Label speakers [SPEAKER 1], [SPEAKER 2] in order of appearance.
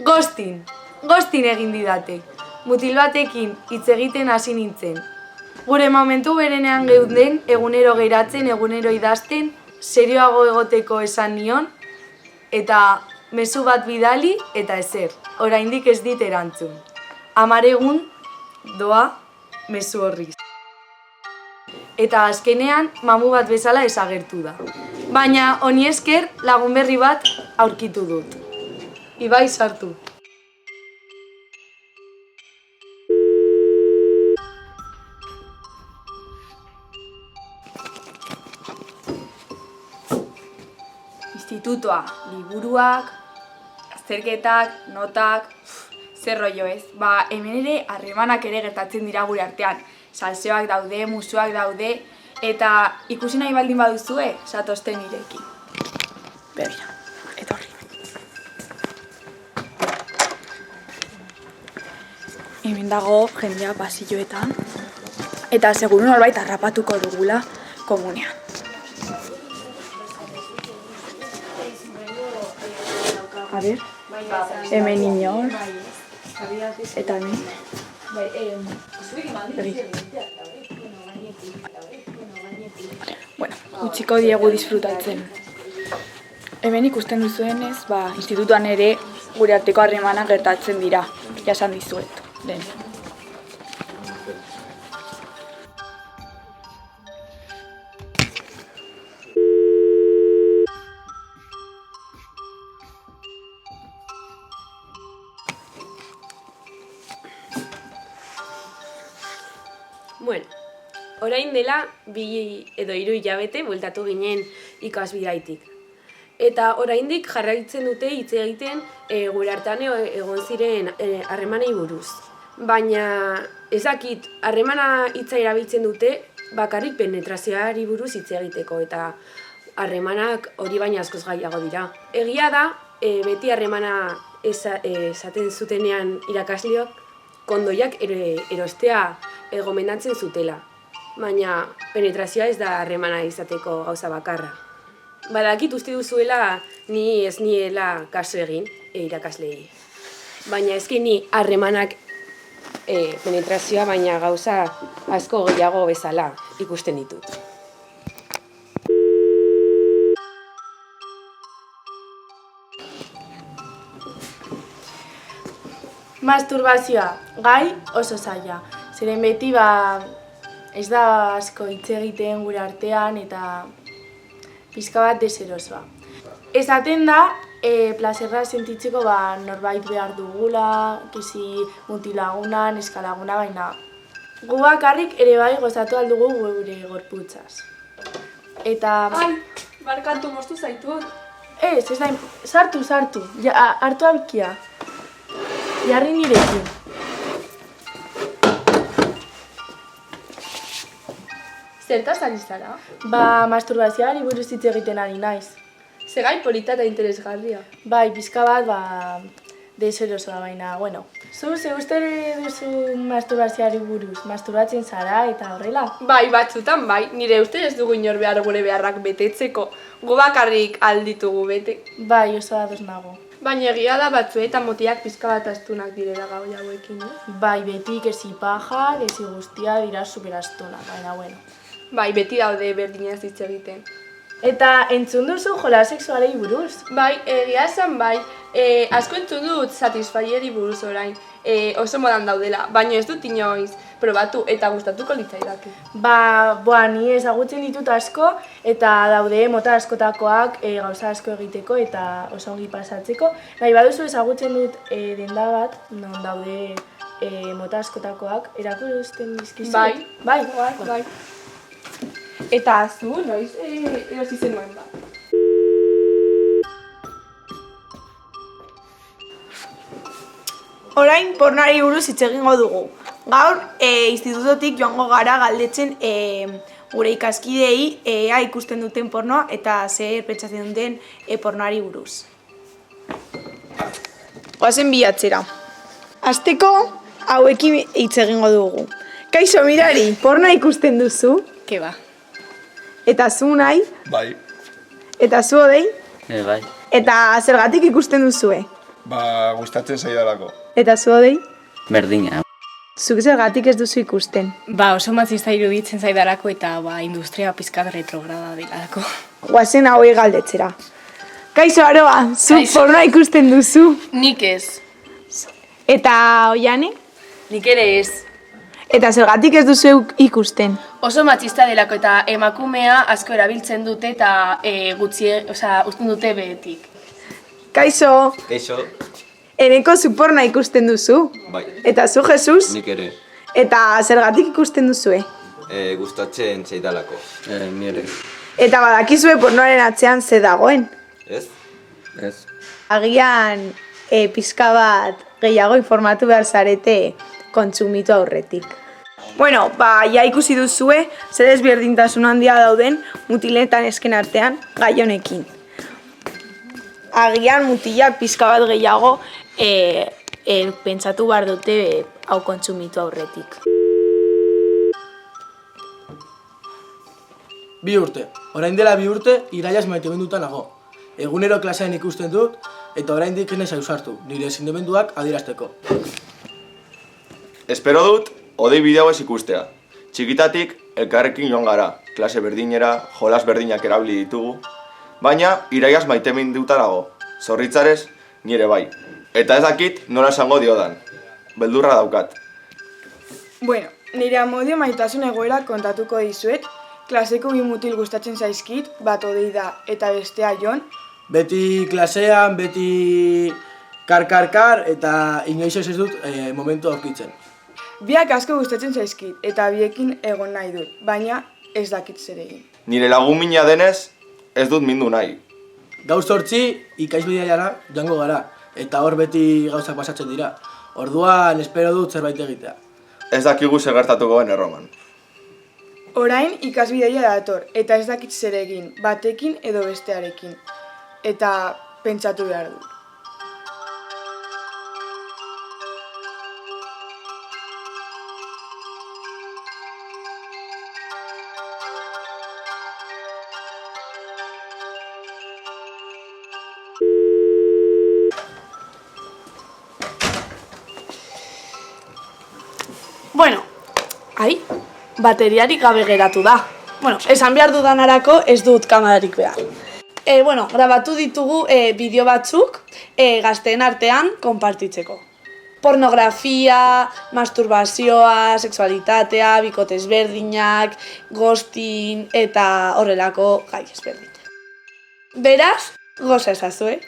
[SPEAKER 1] Gostin egin didate. Mutil batekin hitz egiten hasi nintzen. Gure momentu berenean geunden, egunero geratzen, egunero idazten, serioago egoteko esan nion, eta mezu bat bidali eta ezer. Oraindik ez dit erantzun. 10 egun doa mezu horriz. Eta azkenean mamu bat bezala desagertu da. Baina honi esker lagun berri bat aurkitu dut. Ibai sartu.
[SPEAKER 2] Institutoa, liburuak, azterketak, notak, zer rollo ez. Hemen ere harremanak ere gertatzen dira gure artean. Salseoak daude, musuak daude, eta ikusi nahi baldin baduzue, zatozten nirekin. Begira, etorri. Hemen dago jendea pasilloetan, eta seguru norbait harrapatuko dugula komunean. A ver, hemen inor, eta hemen. Bueno, utziko diegu disfrutatzen. Hemen ikusten duzuenez, institutuan ere gure arteko harremanak gertatzen dira, jasan dizuet, lehen.
[SPEAKER 3] Bueno, orain dela 2 edo 3 hilabete bueltatu ginen ikasbidaitik. Eta oraindik jarraitzen dute hitz egiten gure artean egon ziren harremanei buruz. Baina ez dakit, harremana hitza erabiltzen dute bakarrik penetrazioari buruz hitz egiteko eta harremanak hori baina askoz gehiago dira. Egia da, beti harremana esaten zutenean irakasleok kondoiak erostea gomendatzen zutela. Baina penetrazioa ez da harremana izateko gauza bakarra. Badakit uste duzuela ni ez niela kaso egin irakasleei. Baina ezki ni harremanak penetrazioa baina gauza asko gehiago bezala ikusten ditut.
[SPEAKER 1] Masturbazioa, gai oso zaila. Zeren beti ez da asko hitz egiten gure artean eta pixka bat deserosoa. Esaten da, plazerra sentitzeko norbait behar dugula, kisi mutilaguna, neskalaguna, baina gu bakarrik ere bai gozatu aldugu gure gorputzaz. Eta...
[SPEAKER 4] Ai, barkatu moztu zaitut.
[SPEAKER 1] Ez da, sartu, hartu abikia. Jarri nirekin.
[SPEAKER 4] Zertaz ari zara?
[SPEAKER 1] Masturbazioari buruz hitz egiten ari naiz.
[SPEAKER 4] Zegai polita eta interesgarria.
[SPEAKER 1] Bai, pixka bat, deserosoa baina, bueno. Zu, ze uste duzu masturbazioari buruz? Masturbatzen zara eta horrela?
[SPEAKER 4] Bai, batzutan bai, nire uste ez dugu inor behar gure beharrak betetzeko. Gu bakarrik alditugu bete.
[SPEAKER 1] Bai, oso ados nago.
[SPEAKER 4] Baina egia da batzuetan motiak pizka bat astunak direla gau jauekin,
[SPEAKER 1] Bai, beti kezi paja, kezi guztia dira superastunak, baina bueno.
[SPEAKER 4] Bai, beti daude berdinaz hitz egiten.
[SPEAKER 1] Eta entzun duzu jola sexualei buruz?
[SPEAKER 4] Bai, egia esan bai, asko entzun dut Satisfyeri buruz orain, oso modan daudela, baina ez dut inoiz probatu eta gustatuko litzaidake.
[SPEAKER 1] Ni ezagutzen ditut asko eta daude mota askotakoak gauza asko egiteko eta oso ongi pasatzeko. Nahi baduzu ezagutzen dut denda bat, non daude mota askotakoak erakusten dizkizu.
[SPEAKER 4] Bai. Eta zu, noiz erosi zenuen bat.
[SPEAKER 5] Orain pornoari buruz hitz egingo dugu. Gaur, institutotik joango gara galdetzen gure ikaskidei ea ikusten duten pornoa eta zer pentsatzen duten pornoari buruz. Goazen bilatzera. Hasteko, hauekin hitz egingo dugu. Kaixo, Mirari, pornoa ikusten duzu?
[SPEAKER 6] Ke ba?
[SPEAKER 5] Eta zu nahi?
[SPEAKER 6] Bai.
[SPEAKER 5] Eta zu Odei?
[SPEAKER 6] Bai.
[SPEAKER 5] Eta zergatik ikusten duzue?
[SPEAKER 6] Gustatzen zaidalako.
[SPEAKER 5] Eta zu Odei?
[SPEAKER 7] Berdina.
[SPEAKER 5] Zuk zergatik ez duzu ikusten?
[SPEAKER 8] Oso matzista iruditzen zaidarako eta industria pizkat retrograda delako.
[SPEAKER 5] Guazen hauei galdetzera. Kaixo Aroa, zu
[SPEAKER 8] Kaixo.
[SPEAKER 5] pornoa ikusten duzu?
[SPEAKER 8] Nik ez.
[SPEAKER 5] Eta Oiane?
[SPEAKER 3] Nik ere ez.
[SPEAKER 5] Eta zergatik ez duzu ikusten?
[SPEAKER 8] Oso matxista delako eta emakumea asko erabiltzen dute eta uzten dute behetik.
[SPEAKER 5] Kaixo,
[SPEAKER 7] Keixo,
[SPEAKER 5] eneko zu pornoa ikusten duzu?
[SPEAKER 7] bai,
[SPEAKER 5] Eta zu, Jesus?
[SPEAKER 7] nik ere.
[SPEAKER 5] Eta zergatik ikusten duzue?
[SPEAKER 7] Gustatzen zaidalako. Nire.
[SPEAKER 5] Eta badakizue pornoaren atzean ze dagoen?
[SPEAKER 7] Ez? Ez.
[SPEAKER 5] Agian pizka bat gehiago informatu behar zarete kontsumitu aurretik. Bueno, ja ikusi duzue, zer ezberdintasun handia dauden mutiletan esken artean gai honekin. Agian mutilak pizka bat gehiago pentsatu behar dute hau kontsumitu aurretik.
[SPEAKER 9] 2 urte. Orain dela 2 urte, iraiaz maitemenduta nago. Egunero klasean ikusten dut, eta oraindik ez naiz ausartu, nire sentimenduak adierazteko.
[SPEAKER 6] Espero dut, Odei bideo ez ikustea. Txikitatik, elkarrekin joan gara, klase berdinera, jolas berdinak erabili ditugu, baina iraiaz maitemenduta nago. Zorritzarez, nire bai. Eta ez dakit nola esango diodan. Beldurra daukat.
[SPEAKER 1] Bueno, nire amodio maitasun egoera kontatuko dizuet, klaseko bi mutil gustatzen zaizkit, bat Odei da eta bestea Jon.
[SPEAKER 9] Beti klasean, beti kar, eta inoiz ez dut momentu aurkitzen.
[SPEAKER 1] Biak asko gustatzen zaizkit eta biekin egon nahi dut, baina ez dakit zer egin.
[SPEAKER 6] Nire lagun mina denez, ez dut mindu nahi.
[SPEAKER 9] Gauz 8 ikaisbidaiara joango gara, eta hor beti gauzak pasatzen dira. Orduan espero dut zerbait egitea.
[SPEAKER 6] Ez dakigu zer gertatuko den Erroman.
[SPEAKER 1] Orain ikasbideia dator, eta ez dakit zer egin, batekin edo bestearekin. Eta pentsatu behar dut.
[SPEAKER 5] Bueno, bateriarik gabe geratu da. Bueno, esan behar dudanarako ez dut kamerarik behar. Grabatu ditugu bideo batzuk gazteen artean konpartitzeko. Pornografia, masturbazioa, sexualitatea, bikote ezberdinak, ghosting eta horrelako gai ezberdinak. Beraz, goza ezazue.